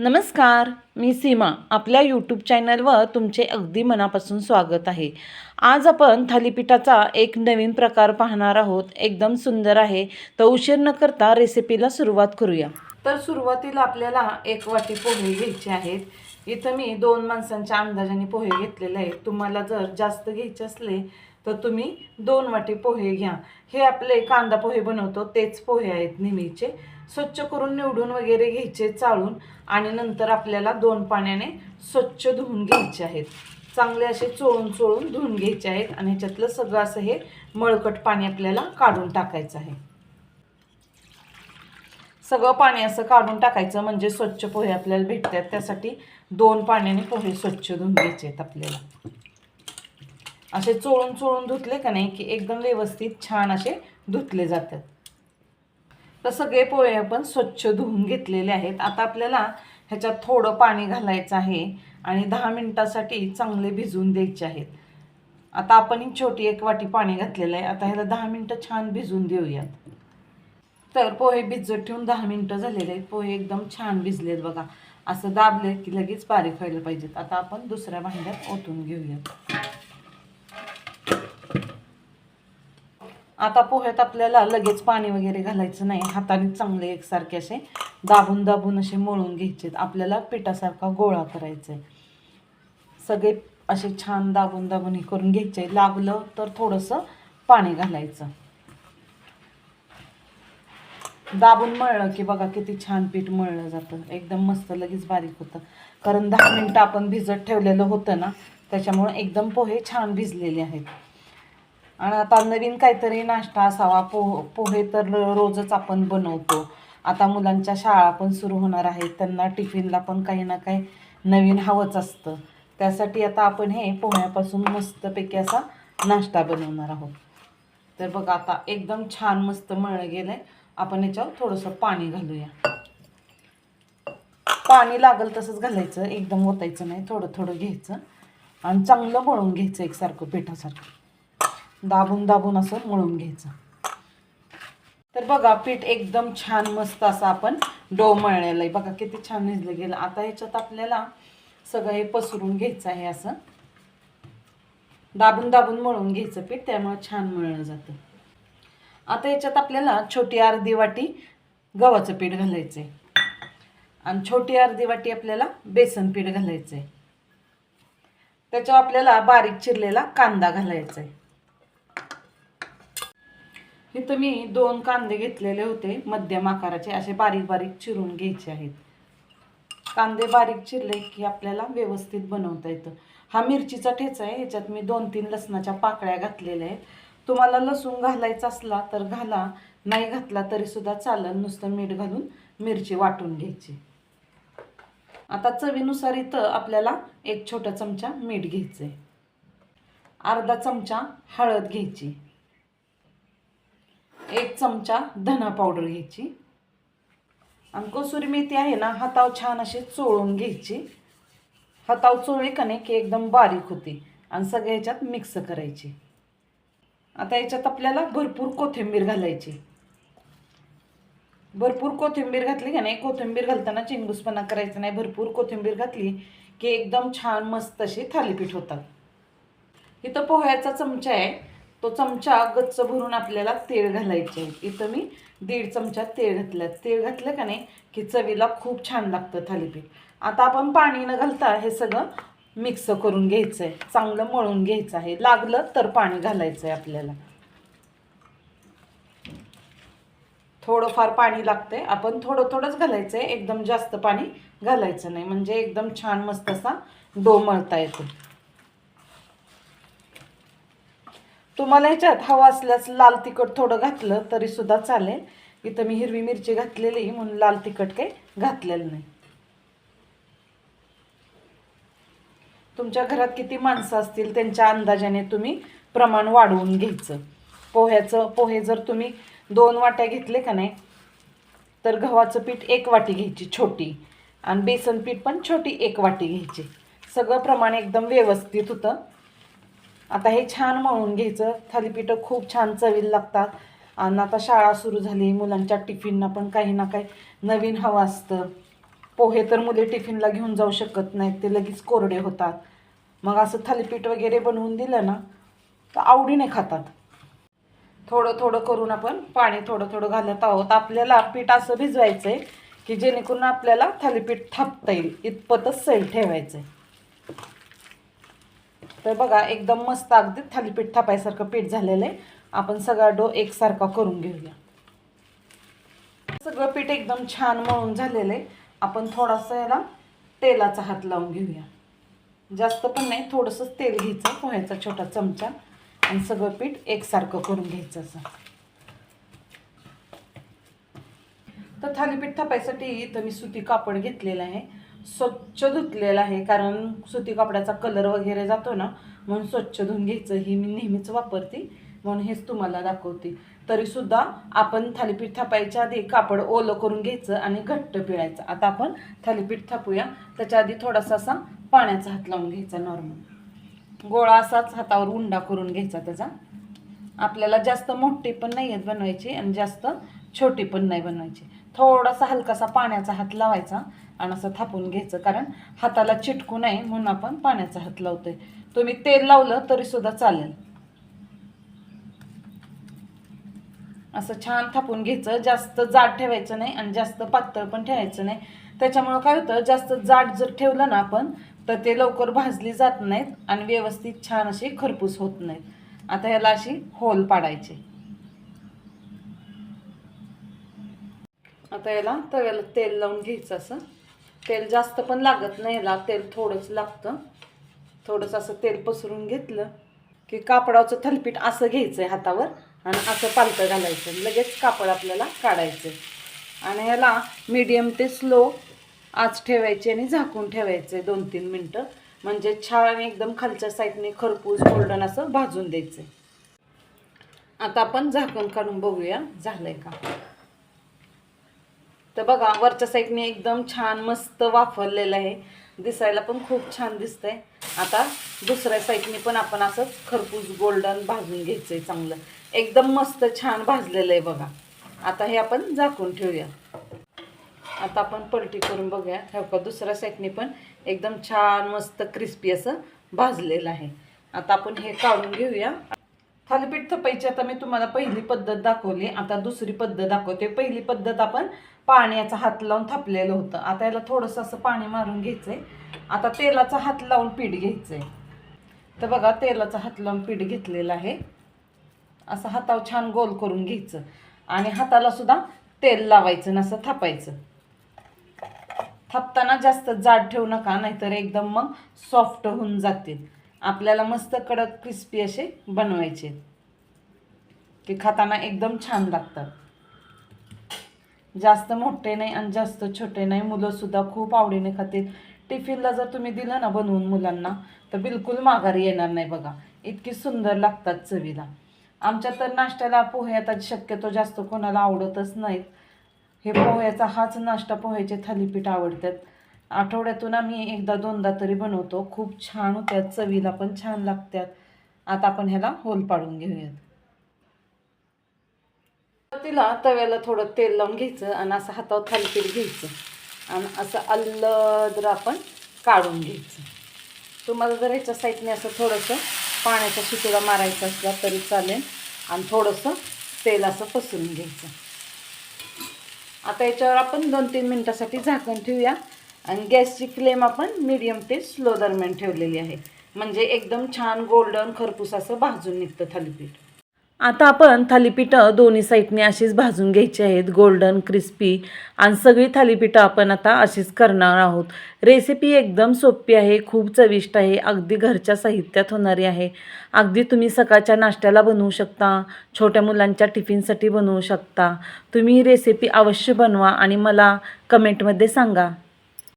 नमस्कार, मी सीमा. आपल्या यूट्यूब चॅनलवर तुमचे अगदी मनापासून स्वागत आहे. आज आपण थालीपीठाचा एक नवीन प्रकार पाहणार आहोत. एकदम सुंदर आहे. तर उशीर न करता रेसिपीला सुरुवात करूया. तर सुरुवातीला आपल्याला 1 वाटी पोहे घ्यायचे आहेत. इथं मी 2 माणसांच्या अंदाजाने पोहे घेतलेले आहेत. तुम्हाला जर जास्त घ्यायचे असले तर तुम्ही 2 वाटी पोहे घ्या. हे आपले कांदा पोहे बनवतो तेच पोहे आहेत नेहमीचे. स्वच्छ करून निवडून वगैरे घ्यायचे चाळून आणि नंतर आपल्याला 2 पाण्याने स्वच्छ धुवून घ्यायचे आहेत. चांगले असे चोळून चोळून धुवून घ्यायचे आहेत आणि ह्याच्यातलं सगळं असं हे मळकट पाणी आपल्याला काढून टाकायचं आहे. सगळं पाणी असं काढून टाकायचं म्हणजे स्वच्छ पोहे आपल्याला भेटतात. त्यासाठी 2 पाण्याने पोहे स्वच्छ धुवून घ्यायचे आहेत आपल्याला. असे चोळून चोळून धुतले का नाही की एकदम व्यवस्थित छान असे धुतले जातात. तर सगळे पोहे आपण स्वच्छ धुवून घेतलेले आहेत. आता आपल्याला ह्याच्यात थोडं पाणी घालायचं आहे आणि 10 मिनिटासाठी चांगले भिजवून द्यायचे आहेत. आता आपण ही छोटी 1 वाटी पाणी घातलेलं आहे. आता ह्याला 10 मिनिटं छान भिजवून देऊयात. तर पोहे भिजत ठेवून 10 मिनिटं झालेले आहेत. पोहे एकदम छान भिजलेत बघा. असं दाबले की लगेच बारीक व्हायला पाहिजेत. आता आपण दुसऱ्या भांड्यात ओतून घेऊयात. आता पोह्यात आपल्याला लगेच पाणी वगैरे घालायचं नाही. हाताने चांगले एकसारखे असे दाबून दाबून असे मळून घ्यायचे. आपल्याला पिठासारखा गोळा करायचा आहे. सगळे असे छान दाबून दाबून हे करून घ्यायचे. लागलं तर थोडंसं पाणी घालायचं. दाबून मळलं की बघा किती छान पीठ मळलं जातं. एकदम मस्त लगेच बारीक होतं. कारण 10 मिनिटं आपण भिजत ठेवलेलं होतं ना, त्याच्यामुळे एकदम पोहे छान भिजलेले आहेत. आणि आता नवीन काहीतरी नाश्ता असावा. पोहे तर रोजच आपण बनवतो. आता मुलांच्या शाळा पण सुरू होणार आहेत. त्यांना टिफिनला पण काही ना काही नवीन हवंच असतं. त्यासाठी आता आपण हे पोह्यापासून मस्तपैकी असा नाश्ता बनवणार आहोत. तर बघा आता एकदम छान मस्त मळलं गेलं आहे. आपण याच्यावर थोडंसं पाणी घालूया. पाणी लागेल तसंच घालायचं. एकदम ओतायचं नाही. थोडं थोडं घ्यायचं आणि चांगलं मळून घ्यायचं एकसारखं पिठासारखं. दाबून दाबून असं मळून घ्यायचं. तर बघा पीठ एकदम छान मस्त असं आपण डो मळलेलं आहे. बघा किती छान भिजलं गेलं. आता ह्याच्यात आपल्याला सगळं हे पसरून घ्यायचं आहे. असं दाबून दाबून मळून घ्यायचं पीठ, त्यामुळे छान मळलं जातं. आता ह्याच्यात आपल्याला छोटी अर्धी वाटी गव्हाचं पीठ घालायचं आहे आणि छोटी अर्धी वाटी आपल्याला बेसन पीठ घालायचं आहे. त्याच्यावर आपल्याला बारीक चिरलेला कांदा घालायचा आहे. इथं मी 2 कांदे घेतलेले होते मध्यम आकाराचे. असे बारीक बारीक चिरून घ्यायचे आहेत. कांदे बारीक चिरले की आपल्याला व्यवस्थित बनवता येतं. हा मिरचीचा ठेचा आहे. ह्याच्यात मी 2-3 लसणाच्या पाकळ्या घातलेल्या आहेत. तुम्हाला लसूण घालायचा असला तर घाला, नाही घातला तरी सुद्धा चालेल. नुसतं मीठ घालून मिरची वाटून घ्यायची. आता चवीनुसार इथं आपल्याला 1 छोटा चमचा मीठ घ्यायचं आहे. अर्धा चमचा हळद घ्यायची. 1 चमचा धना पावडर घ्यायची आणि कसुरी मेथी आहे ना, हातावर छान अशी चोळून घ्यायची. हातावर चोळली का नाही की एकदम बारीक होते आणि सगळ्या ह्याच्यात मिक्स करायची. आता याच्यात आपल्याला भरपूर कोथिंबीर घालायची. भरपूर कोथिंबीर घातली का नाही, कोथिंबीर घालताना चिंगूसपणा करायचा नाही. भरपूर कोथिंबीर घातली की एकदम छान मस्त अशी थालीपीठ होतात. इथं पोह्याचा चमचा आहे, तो चमचा गच्च भरून आपल्याला तेल घालायचे आहे. इथं मी 1.5 चमचा तेल घातलं. तेल घातलं का नाही की चवीला खूप छान लागतं थालीपीठ. आता आपण पाणी न घालता हे सगळं मिक्स करून घ्यायचं आहे. चांगलं मळून घ्यायचं आहे. लागलं तर पाणी घालायचं आहे आपल्याला. थोडंफार पाणी लागतंय. आपण थोडं थोडंच घालायचं आहे. एकदम जास्त पाणी घालायचं नाही, म्हणजे एकदम छान मस्त असा डो मळता येतो. तुम्हाला ह्याच्यात हवा असल्यास लाल तिखट थोडं घातलं तरी सुद्धा चालेल. इथं मी हिरवी मिरची घातलेली म्हणून लाल तिखट काही घातलेलं नाही. तुमच्या घरात किती माणसं असतील त्यांच्या अंदाजाने तुम्ही प्रमाण वाढवून घ्यायचं. पोहे जर तुम्ही 2 वाट्या घेतले का नाही तर गव्हाचं पीठ 1 वाटी घ्यायची छोटी आणि बेसन पीठ पण छोटी 1 वाटी घ्यायची. सगळं प्रमाण एकदम व्यवस्थित होतं. आता हे छान मळून घ्यायचं. थालीपीठं खूप छान चवीला लागतात. आणि आता शाळा सुरू झाली, मुलांच्या टिफिनला पण काही ना काही नवीन हवं असतं. पोहे तर मुले टिफिनला घेऊन जाऊ शकत नाहीत, ते लगेच कोरडे होतात. मग असं थालीपीठ वगैरे बनवून दिलं ना तर आवडीने खातात. थोडं थोडं करून आपण पाणी थोडं थोडं घालत आहोत. आपल्याला पीठ असं भिजवायचं आहे की जेणेकरून आपल्याला थालीपीठ थापता येईल इतपतच सैल ठेवायचं आहे. तर बघा एकदम मस्त अगदी थालीपीठ थापायसारखं पीठ झालेलं आहे. आपण सगळा डो एकसारखा करून घेऊया. सगळं पीठ एकदम छान मळून झालेलं आहे. आपण थोडासा याला तेलाचा हात लावून घेऊया. जास्त पण नाही, थोडंसंच तेल घ्यायचं, पोह्याचा छोटा चमचा, आणि सगळं पीठ एकसारखं करून घ्यायचं असं. तर थालीपीठ थापायसाठी इथं मी सुती कापड घेतलेलं आहे. स्वच्छ धुतलेलं आहे, कारण सुती कापडाचा कलर वगैरे जातो ना, म्हणून स्वच्छ धुवून घ्यायचं. ही मी नेहमीच वापरते म्हणून हेच तुम्हाला दाखवते. तरीसुद्धा आपण थालीपीठ थापायच्या आधी कापड ओलं करून घ्यायचं आणि घट्ट पिळायचं. आता आपण थालीपीठ थापूया. त्याच्या आधी थोडासा असा पाण्याचा हात लावून घ्यायचा. नॉर्मल गोळा असाच हातावर उंडा करून घ्यायचा त्याचा. आपल्याला जास्त मोठी पण नाही आहेत बनवायची आणि जास्त छोटी पण नाही बनवायची. थोडासा हलकासा पाण्याचा हात लावायचा आणि असं थापून घ्यायचं, कारण हाताला चिटकू नये म्हणून आपण पाण्याचा हात लावतोय. तुम्ही तेल लावलं तरीसुद्धा चालेल. असं छान थापून घ्यायचं. जास्त जाड ठेवायचं नाही आणि जास्त पातळ पण ठेवायचं नाही. त्याच्यामुळं काय होतं, जास्त जाड जर ठेवलं ना आपण तर ते लवकर भाजली जात नाहीत आणि व्यवस्थित छान अशी खरपूस होत नाहीत. आता ह्याला अशी होल पाडायची. आता याला तव्याला तेल लावून घ्यायचं. असं तेल जास्त पण लागत नाही याला, तेल थोडंच लागतं. थोडंसं असं तेल पसरून घेतलं की कापडाचं थालीपीठ असं घ्यायचं आहे हातावर आणि असं पालतं घालायचं. लगेच कापड आपल्याला काढायचं आणि याला मीडियम ते स्लो आच ठेवायची आणि झाकून ठेवायचे 2-3 मिनटं. म्हणजे छान एकदम खालच्या साईडने खरपूस गोल्डन असं भाजून द्यायचं. आता आपण झाकण काढून बघूया झालंय का. तर बघा वरच्या साईडने एकदम छान मस्त वाफरलेलं आहे. दिसायला पण खूप छान दिसतंय. आता दुसऱ्या साईडने पण आपण असंच खरपूस गोल्डन भाजून घ्यायचं आहे चांगलं. एकदम मस्त छान भाजलेलं आहे बघा. आता हे आपण झाकून ठेवूया. आता आपण पलटी करून बघूया. हे बघा दुसऱ्या साईडने पण एकदम छान मस्त क्रिस्पी असं भाजलेलं आहे. आता आपण हे काढून घेऊया. थालीपीठ थापायची आता मी तुम्हाला पहिली पद्धत दाखवली. आता दुसरी पद्धत दाखवते. पहिली पद्धत आपण पाण्याचा हात लावून थापलेलं होतं. आता याला थोडंसं असं पाणी मारून घ्यायचंय. आता तेलाचा हात लावून पीठ घ्यायचंय. तर बघा तेलाचा हात लावून पीठ घेतलेलं आहे. असं हातावर छान गोल करून घ्यायचं आणि हाताला सुद्धा तेल लावायचं आणि असं थापायचं. थापताना जास्त जाड ठेवू नका, नाहीतर एकदम मग सॉफ्ट होऊन जातील. आपल्याला मस्त कडक क्रिस्पी असे बनवायचे की खाताना एकदम छान लागतात. जास्त मोठे नाही आणि जास्त छोटे नाही. मुलंसुद्धा खूप आवडीने खातील. टिफिनला जर तुम्ही दिलं ना बनवून मुलांना तर बिलकुल माघारी येणार नाही बघा. इतकी सुंदर लागतात चवीला. आमच्या तर नाश्त्याला पोहे आता शक्यतो जास्त कोणाला आवडतच नाहीत. हे पोह्याचा हाच नाश्ता, पोह्याचे थालीपीठ आवडतात. आठवड्यातून आम्ही 1-2दा तरी बनवतो. खूप छान होत्यात, चवीला पण छान लागतात. आता आपण ह्याला होल पाडून घेऊयात. तिला तव्याला थोडं तेल लावून घ्यायचं आणि असं हातावर थालीपीठ घ्यायचं आणि असं अल्लद आपण काढून घ्यायचं. तुम्हाला जर ह्याच्या साईडने असं थोडंसं पाण्याचा शितोडा मारायचा असला तरी चालेल आणि थोडंसं तेल असं पसरून घ्यायचं. आता याच्यावर आपण 2-3 मिनटासाठी झाकण ठेवूया आणि गॅसची फ्लेम आपण मीडियम ते स्लो दरम्यान ठेवलेली आहे. म्हणजे एकदम छान गोल्डन खरपूस असं भाजून निघतं थालीपीठ. आता आपण थालीपीठं दोन्ही साईडने अशीच भाजून घ्यायची आहेत, गोल्डन क्रिस्पी. आणि सगळी थालीपीठं आपण आता अशीच करणार आहोत. रेसिपी एकदम सोपी आहे, खूप चविष्ट आहे, अगदी घरच्या साहित्यात होणारी आहे. अगदी तुम्ही सकाळच्या नाश्त्याला बनवू शकता, छोट्या मुलांच्या टिफिनसाठी बनवू शकता. तुम्ही ही रेसिपी अवश्य बनवा आणि मला कमेंटमध्ये सांगा.